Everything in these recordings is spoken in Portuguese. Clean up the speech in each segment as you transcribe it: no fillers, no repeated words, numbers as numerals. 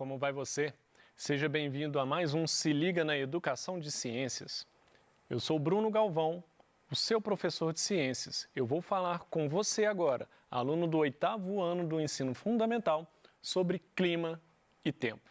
como vai você? Seja bem-vindo a mais um Se Liga na Educação de Ciências. Eu sou Bruno Galvão, o seu professor de ciências. Eu vou falar com você agora, aluno do 8º ano do ensino fundamental, sobre clima e tempo.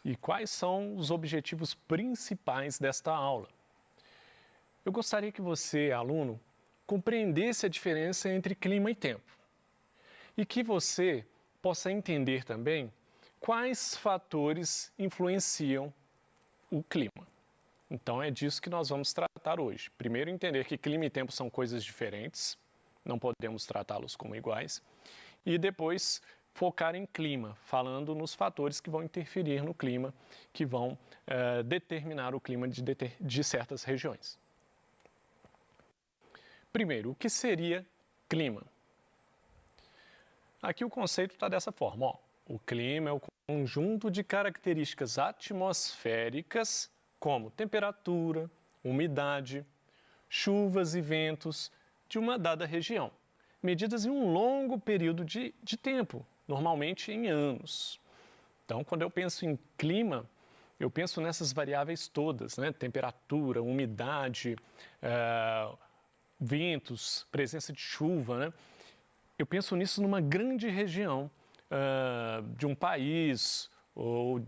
E quais são os objetivos principais desta aula? Eu gostaria que você, aluno, compreendesse a diferença entre clima e tempo. E que você possa entender também quais fatores influenciam o clima. Então é disso que nós vamos tratar hoje. Primeiro, entender que clima e tempo são coisas diferentes, não podemos tratá-los como iguais. E depois, focar em clima, falando nos fatores que vão interferir no clima, que vão determinar o clima de certas regiões. Primeiro, o que seria clima? Aqui o conceito está dessa forma, ó. O clima é o conjunto de características atmosféricas, como temperatura, umidade, chuvas e ventos de uma dada região, medidas em um longo período de tempo, normalmente em anos. Então, quando eu penso em clima, eu penso nessas variáveis todas, né? Temperatura, umidade, ventos, presença de chuva, né? Eu penso nisso numa grande região de um país ou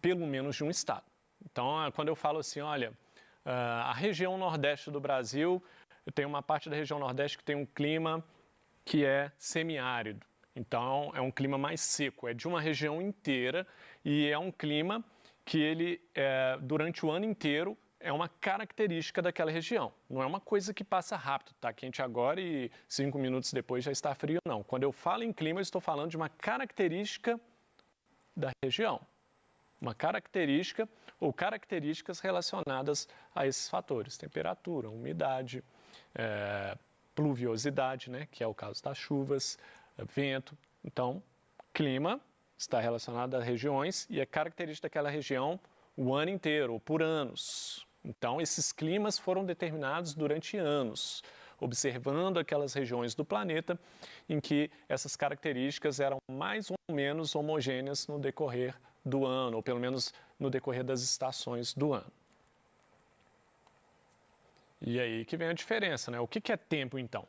pelo menos de um estado. Então, quando eu falo assim, olha, a região nordeste do Brasil, tem uma parte da região nordeste que tem um clima que é semiárido. Então, é um clima mais seco, é de uma região inteira e é um clima que ele, durante o ano inteiro, é uma característica daquela região. Não é uma coisa que passa rápido, está quente agora e 5 minutos depois já está frio, não. Quando eu falo em clima, eu estou falando de uma característica da região. Uma característica ou características relacionadas a esses fatores. Temperatura, umidade, pluviosidade, né, que é o caso das chuvas, vento. Então, clima está relacionado a regiões e é característica daquela região o ano inteiro, ou por anos. Então, esses climas foram determinados durante anos, observando aquelas regiões do planeta em que essas características eram mais ou menos homogêneas no decorrer do ano, ou pelo menos no decorrer das estações do ano. E aí que vem a diferença, né? O que é tempo, então?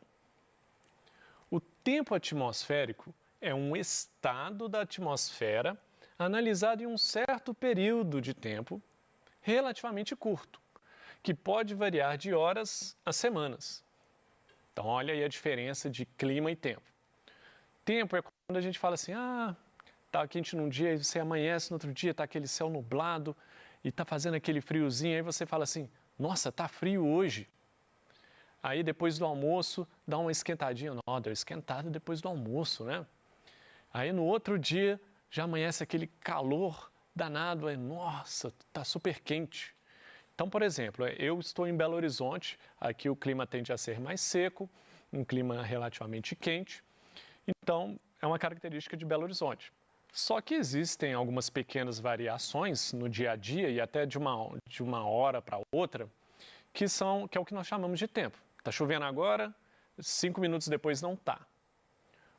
O tempo atmosférico é um estado da atmosfera analisado em um certo período de tempo relativamente curto, que pode variar de horas a semanas. Então, olha aí a diferença de clima e tempo. Tempo é quando a gente fala assim, tá quente num dia, e você amanhece no outro dia, tá aquele céu nublado e tá fazendo aquele friozinho, aí você fala assim, nossa, tá frio hoje. Aí depois do almoço, dá uma esquentadinha, não, deu esquentada depois do almoço, né? Aí no outro dia, já amanhece aquele calor danado, aí, nossa, tá super quente. Então, por exemplo, eu estou em Belo Horizonte, aqui o clima tende a ser mais seco, um clima relativamente quente, então é uma característica de Belo Horizonte. Só que existem algumas pequenas variações no dia a dia e até de uma hora para outra, que é o que nós chamamos de tempo. Está chovendo agora, 5 minutos depois não está.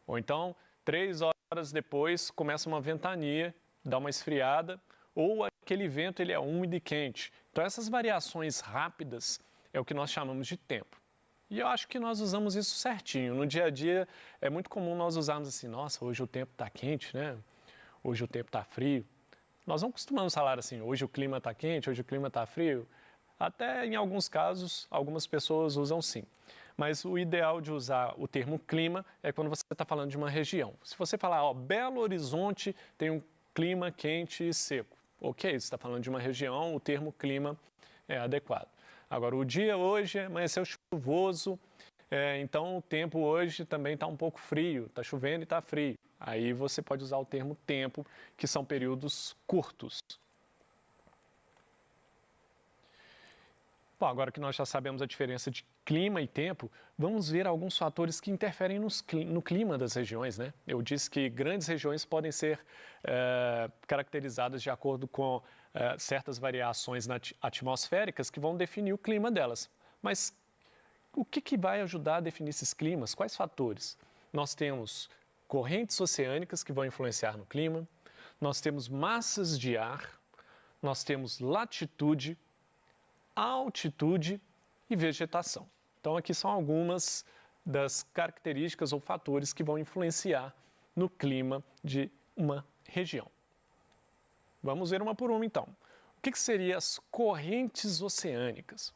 Ou então, 3 horas depois começa uma ventania, dá uma esfriada, ou aquele vento ele é úmido e quente. Então essas variações rápidas é o que nós chamamos de tempo. E eu acho que nós usamos isso certinho. No dia a dia é muito comum nós usarmos assim, nossa, hoje o tempo está quente, né? Hoje o tempo está frio. Nós não costumamos falar assim, hoje o clima está quente, hoje o clima está frio. Até em alguns casos, algumas pessoas usam sim. Mas o ideal de usar o termo clima é quando você está falando de uma região. Se você falar, ó, Belo Horizonte tem um clima quente e seco. Ok, você está falando de uma região, o termo clima é adequado. Agora, o dia hoje amanheceu chuvoso, então o tempo hoje também está um pouco frio, está chovendo e está frio. Aí você pode usar o termo tempo, que são períodos curtos. Bom, agora que nós já sabemos a diferença de clima e tempo, vamos ver alguns fatores que interferem no clima das regiões, né? Eu disse que grandes regiões podem ser caracterizadas de acordo com certas variações atmosféricas que vão definir o clima delas. Mas o que vai ajudar a definir esses climas? Quais fatores? Nós temos correntes oceânicas que vão influenciar no clima, nós temos massas de ar, nós temos latitude, altitude e vegetação. Então, aqui são algumas das características ou fatores que vão influenciar no clima de uma região. Vamos ver uma por uma, então. O que seriam as correntes oceânicas?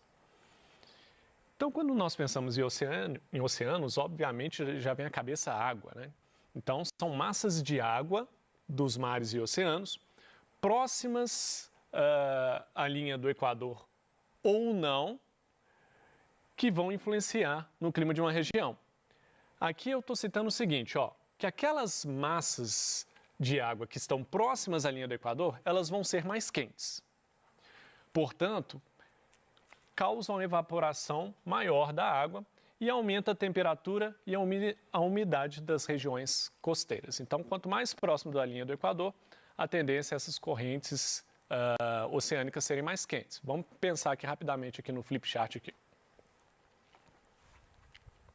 Então, quando nós pensamos em oceanos, obviamente já vem à cabeça a água, né? Então, são massas de água dos mares e oceanos próximas à linha do Equador ou não, que vão influenciar no clima de uma região. Aqui eu estou citando o seguinte, ó, que aquelas massas de água que estão próximas à linha do Equador, elas vão ser mais quentes. Portanto, causam evaporação maior da água e aumenta a temperatura e a umidade das regiões costeiras. Então, quanto mais próximo da linha do Equador, a tendência é essas correntes oceânicas serem mais quentes. Vamos pensar aqui rapidamente aqui no flip chart aqui.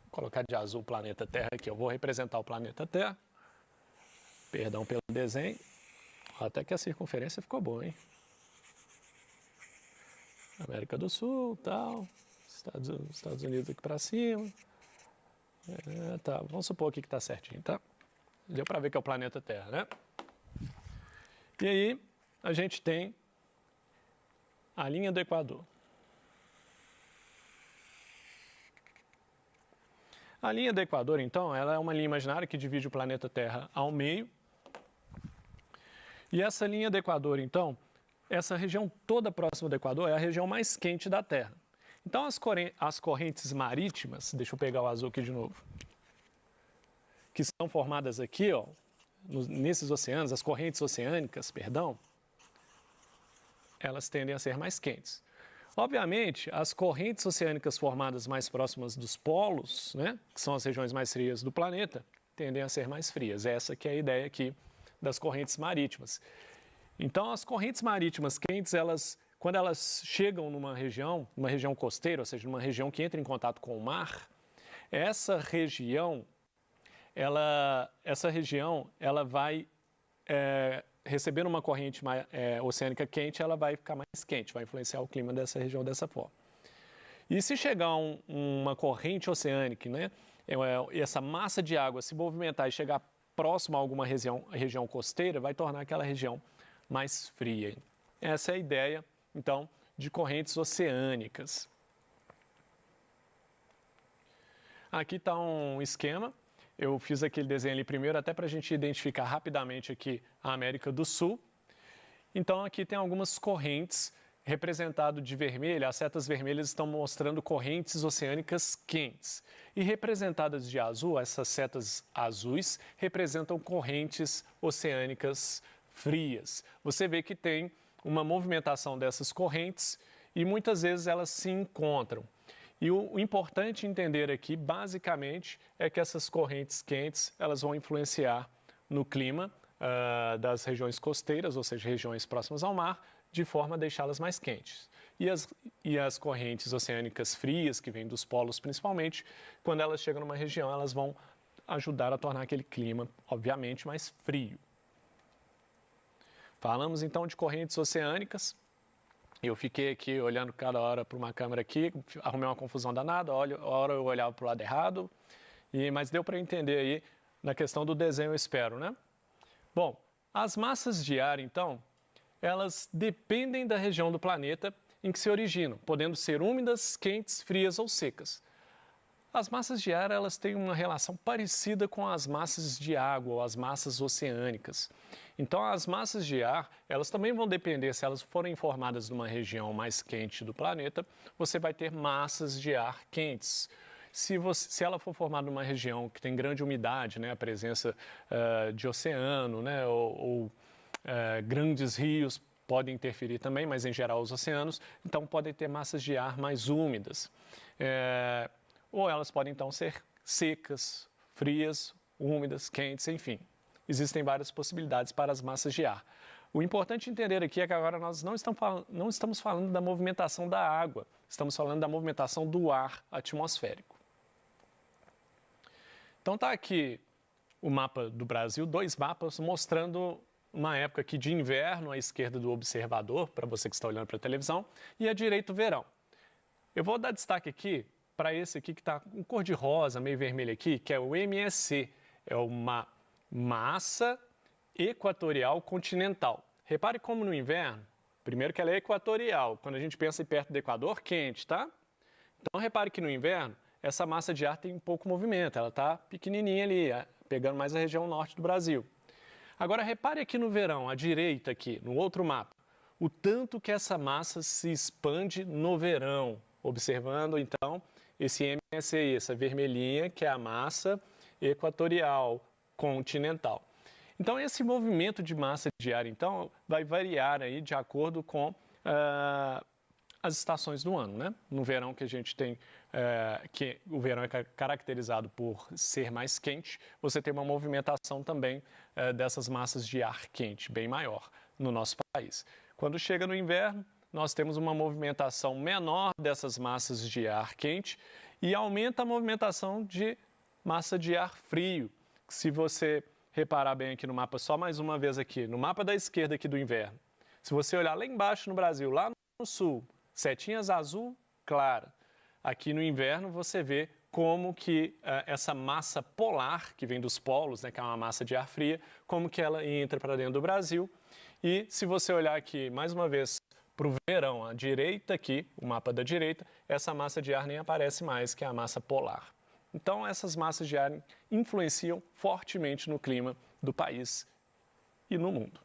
Vou colocar de azul o planeta Terra aqui. Eu vou representar o planeta Terra. Perdão pelo desenho. Até que a circunferência ficou boa, hein? América do Sul, tal. Estados Unidos aqui para cima. Tá, vamos supor aqui que está certinho, tá? Deu para ver que é o planeta Terra, né? E aí, a gente tem a linha do Equador. A linha do Equador, então, ela é uma linha imaginária que divide o planeta Terra ao meio. E essa linha do Equador, então, essa região toda próxima do Equador é a região mais quente da Terra. Então, as correntes marítimas, deixa eu pegar o azul aqui de novo, que são formadas aqui, ó, nesses oceanos, as correntes oceânicas, perdão, elas tendem a ser mais quentes. Obviamente, as correntes oceânicas formadas mais próximas dos polos, né, que são as regiões mais frias do planeta, tendem a ser mais frias. Essa que é a ideia aqui das correntes marítimas. Então, as correntes marítimas quentes, quando elas chegam numa região costeira, ou seja, numa região que entra em contato com o mar, essa região vai recebendo uma corrente oceânica quente, ela vai ficar mais quente, vai influenciar o clima dessa região dessa forma. E se chegar uma corrente oceânica, né, essa massa de água se movimentar e chegar próximo a alguma região costeira, vai tornar aquela região mais fria. Essa é a ideia, então, de correntes oceânicas. Aqui está um esquema. Eu fiz aquele desenho ali primeiro até para a gente identificar rapidamente aqui a América do Sul. Então, aqui tem algumas correntes representado de vermelho. As setas vermelhas estão mostrando correntes oceânicas quentes. E representadas de azul, essas setas azuis representam correntes oceânicas frias. Você vê que tem uma movimentação dessas correntes e muitas vezes elas se encontram. E o importante entender aqui, basicamente, é que essas correntes quentes elas vão influenciar no clima das regiões costeiras, ou seja, regiões próximas ao mar, de forma a deixá-las mais quentes. E as correntes oceânicas frias, que vêm dos polos principalmente, quando elas chegam numa região, elas vão ajudar a tornar aquele clima, obviamente, mais frio. Falamos então de correntes oceânicas. Eu fiquei aqui olhando cada hora para uma câmera aqui, arrumei uma confusão danada, hora eu olhava para o lado errado, mas deu para entender aí na questão do desenho, eu espero, né? Bom, as massas de ar, então, elas dependem da região do planeta em que se originam, podendo ser úmidas, quentes, frias ou secas. As massas de ar, elas têm uma relação parecida com as massas de água ou as massas oceânicas. Então, as massas de ar, elas também vão depender, se elas forem formadas numa região mais quente do planeta, você vai ter massas de ar quentes. Se ela for formada numa região que tem grande umidade, né, a presença de oceano, né, ou grandes rios podem interferir também, mas em geral os oceanos, então podem ter massas de ar mais úmidas. Ou elas podem então ser secas, frias, úmidas, quentes, enfim. Existem várias possibilidades para as massas de ar. O importante entender aqui é que agora nós não estamos falando da movimentação da água, estamos falando da movimentação do ar atmosférico. Então está aqui o mapa do Brasil, dois mapas mostrando uma época aqui de inverno à esquerda do observador, para você que está olhando para a televisão, e à direita o verão. Eu vou dar destaque aqui para esse aqui que está com cor de rosa, meio vermelho aqui, que é o MSC, é uma massa equatorial continental. Repare como no inverno, primeiro que ela é equatorial, quando a gente pensa em perto do Equador, quente, tá? Então repare que no inverno, essa massa de ar tem pouco movimento, ela está pequenininha ali, pegando mais a região norte do Brasil. Agora repare aqui no verão, à direita aqui, no outro mapa, o tanto que essa massa se expande no verão, observando então esse MSI, essa vermelhinha que é a massa equatorial continental. Então esse movimento de massa de ar então vai variar aí de acordo com as estações do ano, né? No verão que a gente tem, que o verão é caracterizado por ser mais quente, você tem uma movimentação também dessas massas de ar quente bem maior no nosso país. Quando chega no inverno, nós temos uma movimentação menor dessas massas de ar quente e aumenta a movimentação de massa de ar frio. Se você reparar bem aqui no mapa, só mais uma vez aqui, no mapa da esquerda aqui do inverno, se você olhar lá embaixo no Brasil, lá no sul, setinhas azul clara. Aqui no inverno você vê como que essa massa polar, que vem dos polos, né, que é uma massa de ar fria, como que ela entra para dentro do Brasil. E se você olhar aqui, mais uma vez, para o verão, à direita aqui, o mapa da direita, essa massa de ar nem aparece mais, que é a massa polar. Então, essas massas de ar influenciam fortemente no clima do país e no mundo.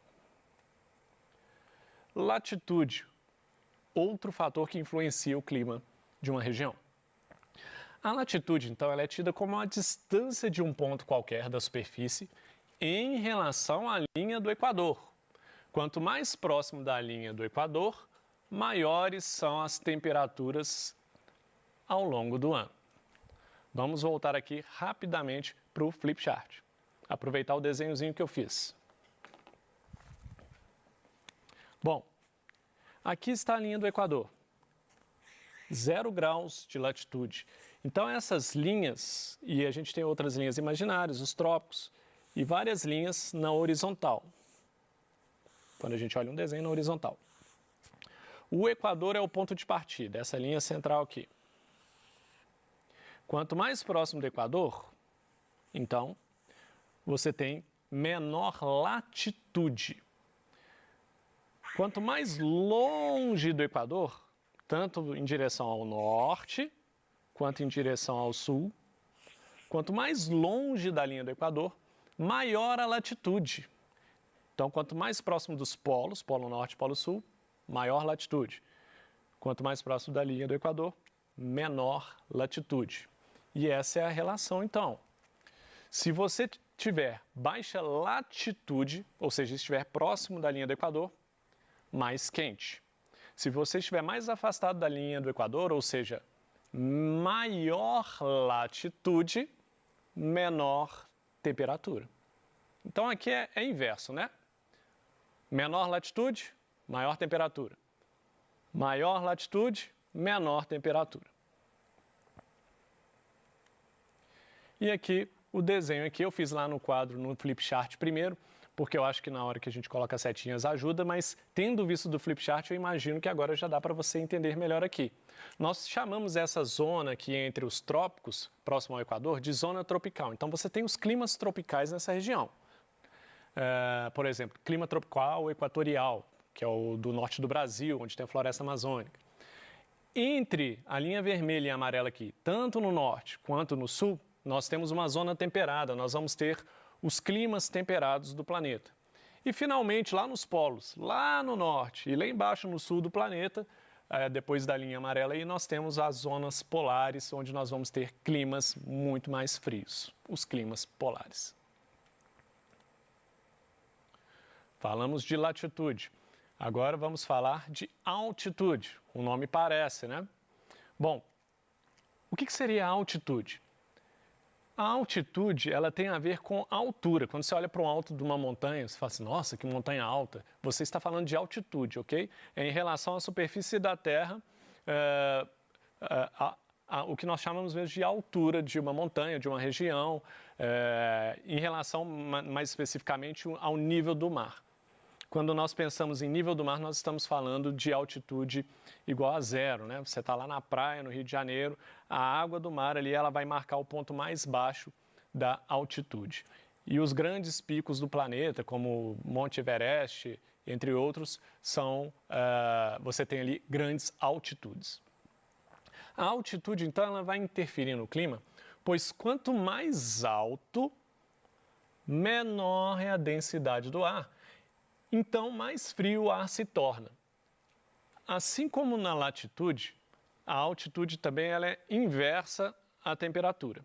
Latitude. Outro fator que influencia o clima de uma região. A latitude, então, ela é tida como a distância de um ponto qualquer da superfície em relação à linha do Equador. Quanto mais próximo da linha do Equador, maiores são as temperaturas ao longo do ano. Vamos voltar aqui rapidamente para o flip chart. Aproveitar o desenhozinho que eu fiz. Bom, aqui está a linha do Equador, 0 graus de latitude. Então essas linhas, e a gente tem outras linhas imaginárias, os trópicos, e várias linhas na horizontal. Quando a gente olha um desenho na horizontal. O Equador é o ponto de partida, essa linha central aqui. Quanto mais próximo do Equador, então, você tem menor latitude. Quanto mais longe do Equador, tanto em direção ao norte, quanto em direção ao sul, quanto mais longe da linha do Equador, maior a latitude. Então, quanto mais próximo dos polos, polo norte e polo sul, maior latitude. Quanto mais próximo da linha do Equador, menor latitude. E essa é a relação, então. Se você tiver baixa latitude, ou seja, estiver próximo da linha do Equador, mais quente. Se você estiver mais afastado da linha do Equador, ou seja, maior latitude, menor temperatura. Então aqui é inverso, né? Menor latitude, maior temperatura. Maior latitude, menor temperatura. E aqui, o desenho aqui eu fiz lá no quadro, no flip chart primeiro, porque eu acho que na hora que a gente coloca as setinhas ajuda, mas tendo visto do flip chart, eu imagino que agora já dá para você entender melhor aqui. Nós chamamos essa zona aqui entre os trópicos, próximo ao Equador, de zona tropical. Então você tem os climas tropicais nessa região. Por exemplo, clima tropical equatorial, que é o do norte do Brasil, onde tem a floresta amazônica. Entre a linha vermelha e a amarela aqui, tanto no norte quanto no sul, nós temos uma zona temperada, nós vamos ter os climas temperados do planeta. E finalmente, lá nos polos, lá no norte e lá embaixo no sul do planeta, depois da linha amarela, aí nós temos as zonas polares, onde nós vamos ter climas muito mais frios, os climas polares. Falamos de latitude. Agora vamos falar de altitude. O nome parece, né? Bom, o que seria a altitude? A altitude, ela tem a ver com altura. Quando você olha para o alto de uma montanha, você fala assim, nossa, que montanha alta. Você está falando de altitude, ok? É em relação à superfície da Terra, o que nós chamamos mesmo de altura de uma montanha, de uma região, em relação mais especificamente ao nível do mar. Quando nós pensamos em nível do mar, nós estamos falando de altitude igual a zero, né? Você está lá na praia, no Rio de Janeiro, a água do mar ali ela vai marcar o ponto mais baixo da altitude. E os grandes picos do planeta, como Monte Everest, entre outros, você tem ali grandes altitudes. A altitude, então, ela vai interferir no clima, pois quanto mais alto, menor é a densidade do ar. Então, mais frio o ar se torna. Assim como na latitude, a altitude também ela é inversa à temperatura.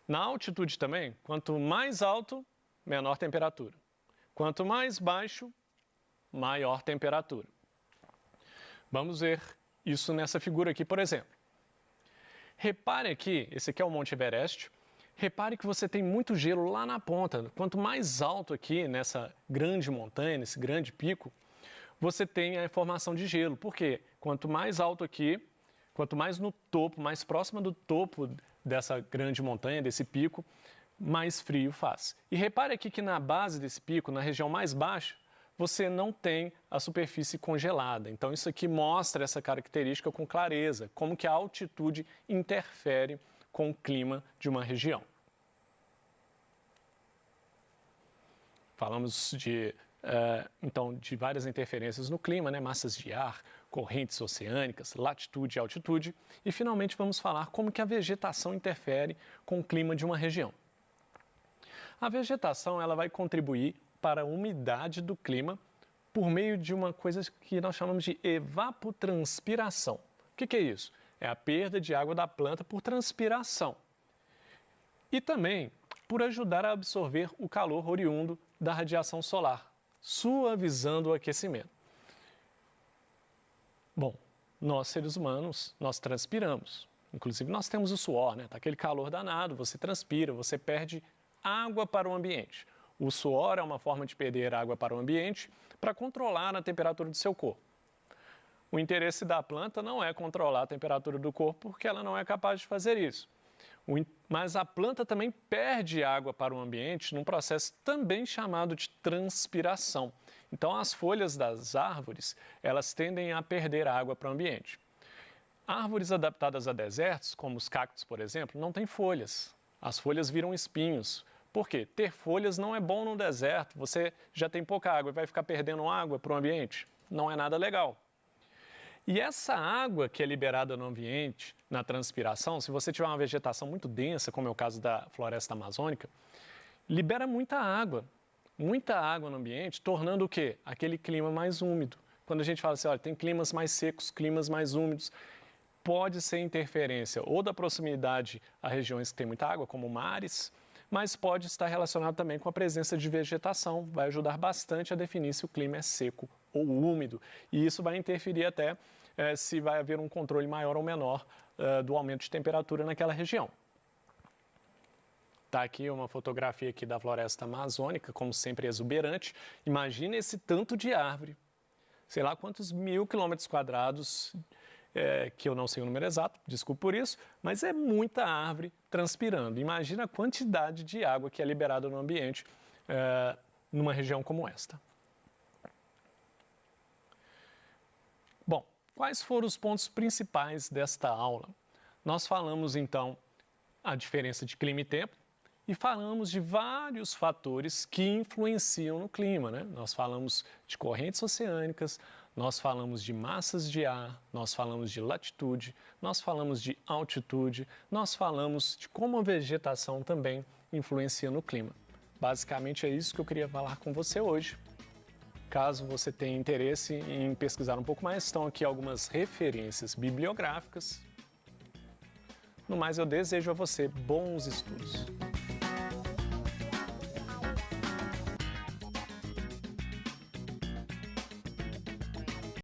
Na altitude também, quanto mais alto, menor temperatura. Quanto mais baixo, maior temperatura. Vamos ver isso nessa figura aqui, por exemplo. Repare aqui, esse aqui é o Monte Everest. Repare que você tem muito gelo lá na ponta. Quanto mais alto aqui nessa grande montanha, nesse grande pico, você tem a formação de gelo. Por quê? Quanto mais alto aqui, quanto mais no topo, mais próxima do topo dessa grande montanha, desse pico, mais frio faz. E repare aqui que na base desse pico, na região mais baixa, você não tem a superfície congelada. Então isso aqui mostra essa característica com clareza, como que a altitude interfere com o clima de uma região. Falamos então de várias interferências no clima, né? Massas de ar, correntes oceânicas, latitude e altitude. E finalmente vamos falar como que a vegetação interfere com o clima de uma região. A vegetação ela vai contribuir para a umidade do clima por meio de uma coisa que nós chamamos de evapotranspiração. O que é isso? É a perda de água da planta por transpiração. E também por ajudar a absorver o calor oriundo da radiação solar, suavizando o aquecimento. Bom, nós seres humanos, nós transpiramos. Inclusive nós temos o suor, né? Tá aquele calor danado, você transpira, você perde água para o ambiente. O suor é uma forma de perder água para o ambiente para controlar a temperatura do seu corpo. O interesse da planta não é controlar a temperatura do corpo, porque ela não é capaz de fazer isso. Mas a planta também perde água para o ambiente num processo também chamado de transpiração. Então, as folhas das árvores, elas tendem a perder água para o ambiente. Árvores adaptadas a desertos, como os cactos, por exemplo, não têm folhas. As folhas viram espinhos. Por quê? Ter folhas não é bom no deserto. Você já tem pouca água e vai ficar perdendo água para o ambiente. Não é nada legal. E essa água que é liberada no ambiente, na transpiração, se você tiver uma vegetação muito densa, como é o caso da floresta amazônica, libera muita água no ambiente, tornando o quê? Aquele clima mais úmido. Quando a gente fala assim, olha, tem climas mais secos, climas mais úmidos, pode ser interferência ou da proximidade a regiões que têm muita água, como mares, mas pode estar relacionado também com a presença de vegetação, vai ajudar bastante a definir se o clima é seco ou úmido, e isso vai interferir até se vai haver um controle maior ou menor do aumento de temperatura naquela região. Está aqui uma fotografia aqui da floresta amazônica, como sempre exuberante. Imagina esse tanto de árvore, sei lá quantos 1000 quilômetros quadrados, que eu não sei o número exato, desculpe por isso, mas é muita árvore transpirando. Imagina a quantidade de água que é liberada no ambiente numa região como esta. Bom, quais foram os pontos principais desta aula? Nós falamos então a diferença de clima e tempo e falamos de vários fatores que influenciam no clima, né? Nós falamos de correntes oceânicas, nós falamos de massas de ar, nós falamos de latitude, nós falamos de altitude, nós falamos de como a vegetação também influencia no clima. Basicamente é isso que eu queria falar com você hoje. Caso você tenha interesse em pesquisar um pouco mais, estão aqui algumas referências bibliográficas. No mais, eu desejo a você bons estudos.